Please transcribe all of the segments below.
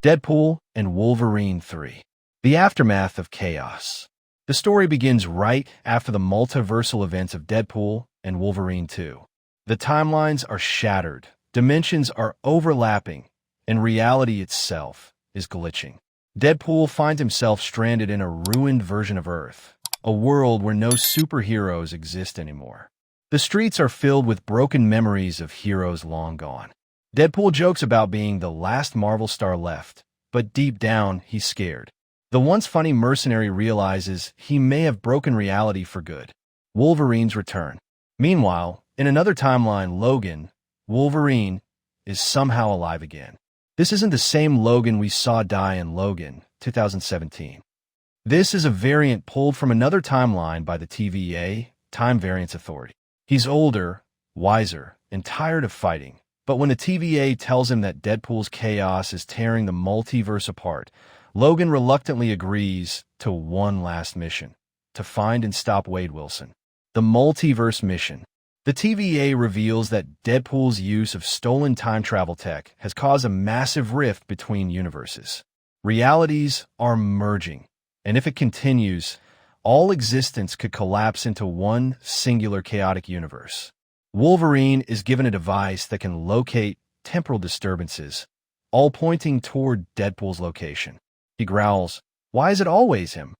Deadpool and Wolverine 3. The Aftermath of Chaos. The story begins right after the multiversal events of Deadpool and Wolverine 2. The timelines are shattered, dimensions are overlapping, and reality itself is glitching. Deadpool finds himself stranded in a ruined version of Earth, a world where no superheroes exist anymore. The streets are filled with broken memories of heroes long gone. Deadpool jokes about being the last Marvel star left, but deep down, he's scared. The once funny mercenary realizes he may have broken reality for good. Wolverine's return. Meanwhile, in another timeline, Logan, Wolverine, is somehow alive again. This isn't the same Logan we saw die in Logan, 2017. This is a variant pulled from another timeline by the TVA, Time Variance Authority. He's older, wiser, and tired of fighting. But when the TVA tells him that Deadpool's chaos is tearing the multiverse apart, Logan reluctantly agrees to one last mission, to find and stop Wade Wilson. The multiverse mission. The TVA reveals that Deadpool's use of stolen time travel tech has caused a massive rift between universes. Realities are merging, and if it continues, all existence could collapse into one singular chaotic universe. Wolverine is given a device that can locate temporal disturbances, all pointing toward Deadpool's location. He growls, "Why is it always him?"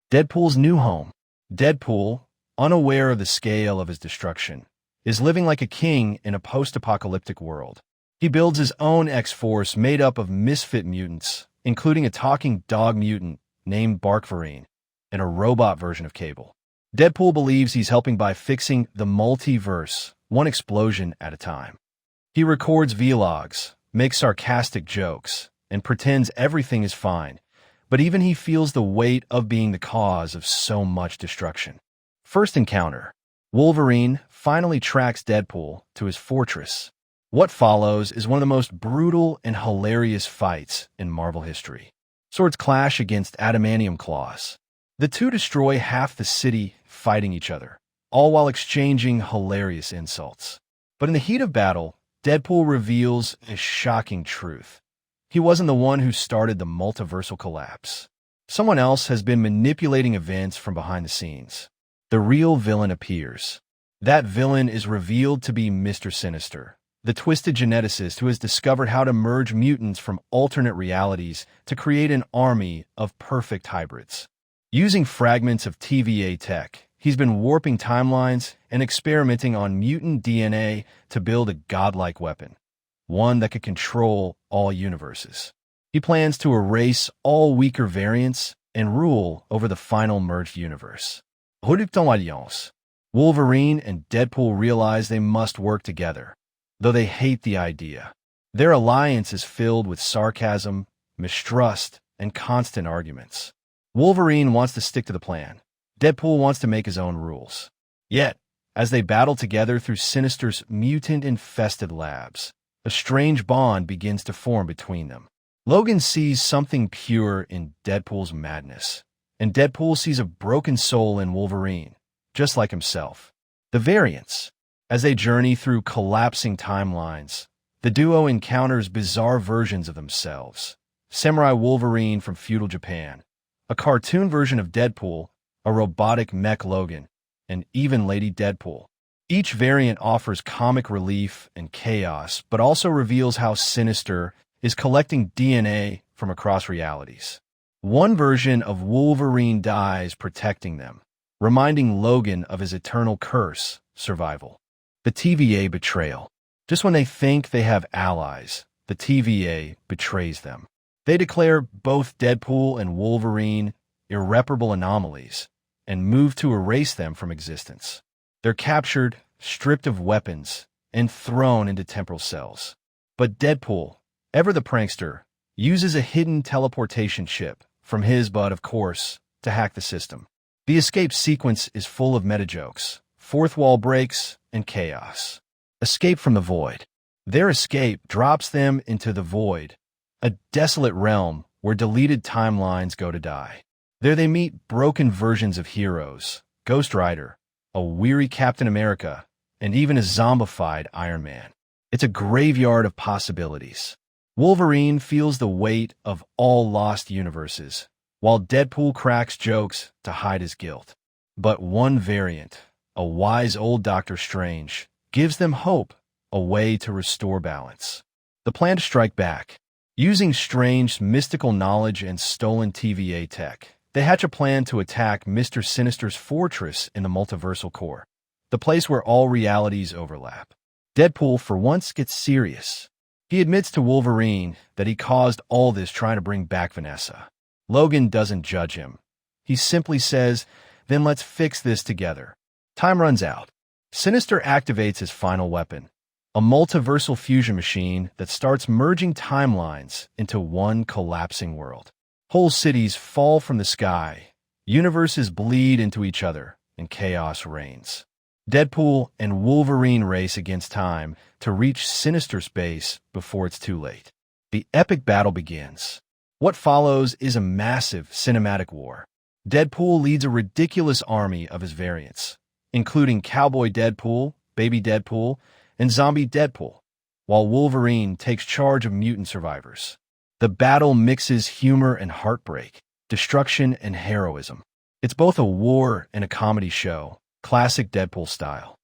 Deadpool's new home. Deadpool, unaware of the scale of his destruction, is living like a king in a post-apocalyptic world. He builds his own X-Force made up of misfit mutants, including a talking dog mutant named Barkverine and a robot version of Cable. Deadpool believes he's helping by fixing the multiverse, one explosion at a time. He records vlogs, makes sarcastic jokes, and pretends everything is fine, but even he feels the weight of being the cause of so much destruction. First encounter. Wolverine finally tracks Deadpool to his fortress. What follows is one of the most brutal and hilarious fights in Marvel history. Swords clash against adamantium claws. The two destroy half the city fighting each other, all while exchanging hilarious insults. But in the heat of battle, Deadpool reveals a shocking truth. He wasn't the one who started the multiversal collapse. Someone else has been manipulating events from behind the scenes. The real villain appears. That villain is revealed to be Mr. Sinister, the twisted geneticist who has discovered how to merge mutants from alternate realities to create an army of perfect hybrids. Using fragments of TVA tech, he's been warping timelines and experimenting on mutant DNA to build a godlike weapon, one that could control all universes. He plans to erase all weaker variants and rule over the final merged universe. Wolverine and Deadpool realize they must work together, though they hate the idea. Their alliance is filled with sarcasm, mistrust, and constant arguments. Wolverine wants to stick to the plan. Deadpool wants to make his own rules. Yet, as they battle together through Sinister's mutant-infested labs, a strange bond begins to form between them. Logan sees something pure in Deadpool's madness, and Deadpool sees a broken soul in Wolverine, just like himself. The variants. As they journey through collapsing timelines, the duo encounters bizarre versions of themselves. Samurai Wolverine from feudal Japan, a cartoon version of Deadpool, a robotic mech Logan, and even Lady Deadpool. Each variant offers comic relief and chaos, but also reveals how Sinister is collecting DNA from across realities. One version of Wolverine dies protecting them, reminding Logan of his eternal curse, survival. The TVA betrayal. Just when they think they have allies, the TVA betrays them. They declare both Deadpool and Wolverine irreparable anomalies and move to erase them from existence. They're captured, stripped of weapons, and thrown into temporal cells. But Deadpool, ever the prankster, uses a hidden teleportation chip from his but, of course, to hack the system. The escape sequence is full of meta-jokes, fourth wall breaks, and chaos. Escape from the void. Their escape drops them into the void, a desolate realm where deleted timelines go to die. There they meet broken versions of heroes, Ghost Rider, a weary Captain America, and even a zombified Iron Man. It's a graveyard of possibilities. Wolverine feels the weight of all lost universes, while Deadpool cracks jokes to hide his guilt. But one variant, a wise old Doctor Strange, gives them hope, a way to restore balance. The plan to strike back. Using Strange's mystical knowledge and stolen TVA tech, they hatch a plan to attack Mr. Sinister's fortress in the multiversal core, the place where all realities overlap. Deadpool, for once, gets serious. He admits to Wolverine that he caused all this trying to bring back Vanessa. Logan doesn't judge him. He simply says, "Then let's fix this together." Time runs out. Sinister activates his final weapon, a multiversal fusion machine that starts merging timelines into one collapsing world. Whole cities fall from the sky, universes bleed into each other, and chaos reigns. Deadpool and Wolverine race against time to reach Sinister's base before it's too late. The epic battle begins. What follows is a massive cinematic war. Deadpool leads a ridiculous army of his variants, including Cowboy Deadpool, Baby Deadpool, and Zombie Deadpool, while Wolverine takes charge of mutant survivors. The battle mixes humor and heartbreak, destruction and heroism. It's both a war and a comedy show, classic Deadpool style.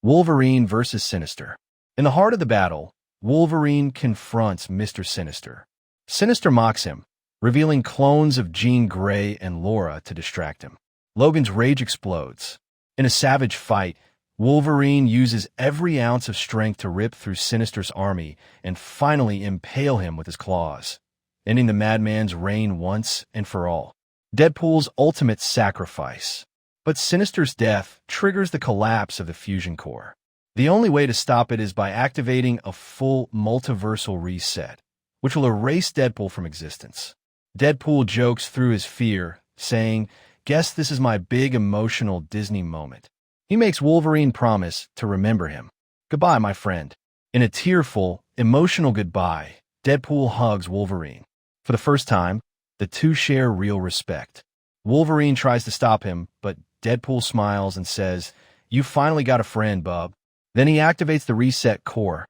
Wolverine versus Sinister. In the heart of the battle, Wolverine confronts Mr. Sinister. Sinister mocks him, revealing clones of Jean Grey and Laura to distract him. Logan's rage explodes. In a savage fight, Wolverine uses every ounce of strength to rip through Sinister's army and finally impale him with his claws, ending the madman's reign once and for all. Deadpool's ultimate sacrifice. But Sinister's death triggers the collapse of the fusion core. The only way to stop it is by activating a full multiversal reset, which will erase Deadpool from existence. Deadpool jokes through his fear, saying, "Guess this is my big emotional Disney moment." He makes Wolverine promise to remember him. "Goodbye, my friend." In a tearful, emotional goodbye, Deadpool hugs Wolverine. For the first time, the two share real respect. Wolverine tries to stop him, but Deadpool smiles and says, "You finally got a friend, bub." Then he activates the reset core.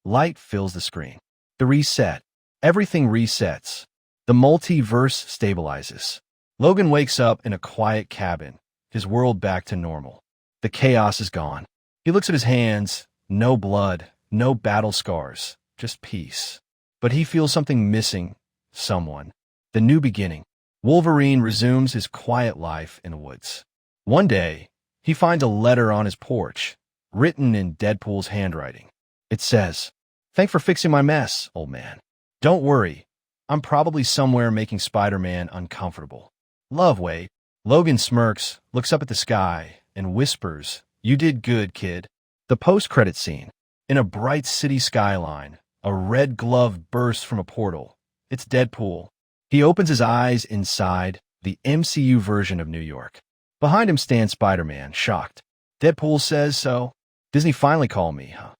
Light fills the screen. The reset. Everything resets. The multiverse stabilizes. Logan wakes up in a quiet cabin, his world back to normal. The chaos is gone. He looks at his hands, no blood, no battle scars, just peace. But he feels something missing, someone. The new beginning. Wolverine resumes his quiet life in the woods. One day, he finds a letter on his porch, written in Deadpool's handwriting. It says, "Thanks for fixing my mess, old man. Don't worry, I'm probably somewhere making Spider-Man uncomfortable. Love, Wade." Logan smirks, looks up at the sky, and whispers, "You did good, kid." The post-credit scene. In a bright city skyline, a red glove bursts from a portal. It's Deadpool. He opens his eyes inside the MCU version of New York. Behind him stands Spider-Man, shocked. Deadpool says, "So, Disney finally called me, huh?"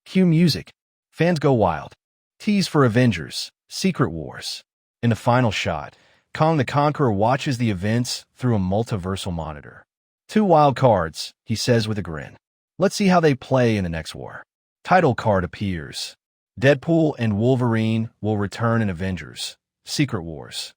Cue music. Fans go wild. Tease for Avengers Secret Wars. In the final shot, Kong the Conqueror watches the events through a multiversal monitor. "Two wild cards," he says with a grin. "Let's see how they play in the next war." Title card appears. Deadpool and Wolverine will return in Avengers Secret Wars.